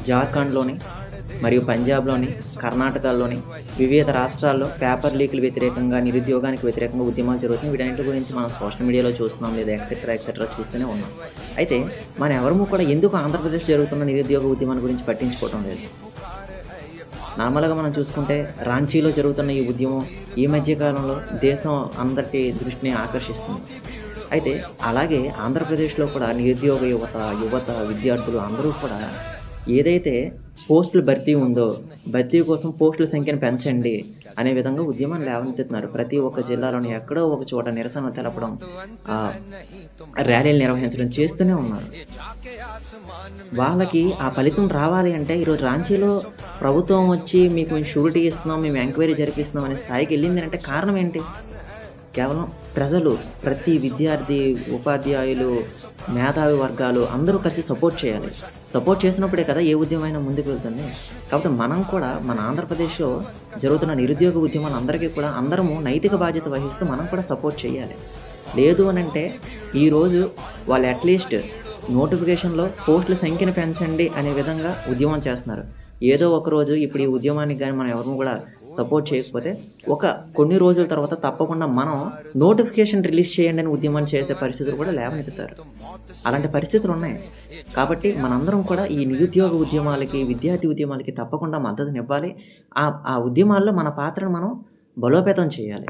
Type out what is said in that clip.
జార్ఖండ్‌లోని మరియు పంజాబ్‌లోని, కర్ణాటకలోని వివిధ రాష్ట్రాల్లో పేపర్ లీకులు వ్యతిరేకంగా, నిరుద్యోగానికి వ్యతిరేకంగా ఉద్యమాలు జరుగుతున్నాయి. వీటన్నిటి గురించి మనం సోషల్ మీడియాలో చూస్తున్నాం. లేదా ఎక్సెట్రా చూస్తూనే ఉన్నాం. అయితే మన ఎవరము కూడా ఎందుకు ఆంధ్రప్రదేశ్ జరుగుతున్న నిరుద్యోగ ఉద్యమాల గురించి పట్టించుకోవటం లేదు. నార్మల్‌గా మనం చూసుకుంటే రాంచీలో జరుగుతున్న ఈ ఉద్యమం ఈ మధ్య కాలంలో దేశం అందరి దృష్టిని ఆకర్షిస్తుంది. అయితే అలాగే ఆంధ్రప్రదేశ్‌లో కూడా నిరుద్యోగ యువత, విద్యార్థులు అందరూ కూడా ఏదైతే పోస్టుల భర్తీ ఉందో, భర్తీ కోసం పోస్టుల సంఖ్యను పెంచండి అనే విధంగా ఉద్యమాన్ని లేవనెత్తుతున్నారు. ప్రతి ఒక్క జిల్లాలోని ఎక్కడో ఒక చోట నిరసన తెలపడం, ఆహ్, ర్యాలీలు నిర్వహించడం చేస్తూనే ఉన్నారు. వాళ్ళకి ఆ ఫలితం రావాలి అంటే ఈరోజు రాంచీలో ప్రభుత్వం వచ్చి మీకు మేము షూరిటీ ఇస్తున్నాం, మేము ఎంక్వైరీ జరిపిస్తున్నాం అనే స్థాయికి వెళ్ళిందనంటే కారణం ఏంటి? కేవలం ప్రజలు, ప్రతి విద్యార్థి, ఉపాధ్యాయులు, మేధావి వర్గాలు అందరూ కలిసి సపోర్ట్ చేయాలి. సపోర్ట్ చేసినప్పుడే కదా ఏ ఉద్యమైనా ముందుకు వెళ్తుంది. కాబట్టి మనం కూడా మన ఆంధ్రప్రదేశ్‌లో జరుగుతున్న నిరుద్యోగ ఉద్యమాలందరికీ కూడా అందరము నైతిక బాధ్యత వహిస్తూ మనం కూడా సపోర్ట్ చేయాలి. లేదు అనంటే ఈరోజు వాళ్ళు అట్‌లీస్ట్ నోటిఫికేషన్‌లో పోస్టుల సంఖ్యను పెంచండి అనే విధంగా ఉద్యమం చేస్తున్నారు. ఏదో ఒకరోజు ఇప్పుడు ఈ ఉద్యమానికి గాని మనం ఎవరిని కూడా సపోర్ట్ చేయకపోతే కొన్ని రోజుల తర్వాత తప్పకుండా మనం నోటిఫికేషన్ రిలీజ్ చేయండి అని ఉద్యమం చేసే పరిస్థితులు కూడా లేవనెత్తుతారు. అలాంటి పరిస్థితులున్నాయి. కాబట్టి మనందరం కూడా ఈ నిరుద్యోగ ఉద్యమాలకి, విద్యార్థి ఉద్యమాలకి తప్పకుండా మద్దతునివ్వాలి. ఆ ఆ ఉద్యమాల్లో మన పాత్రను మనం బలోపేతం చేయాలి.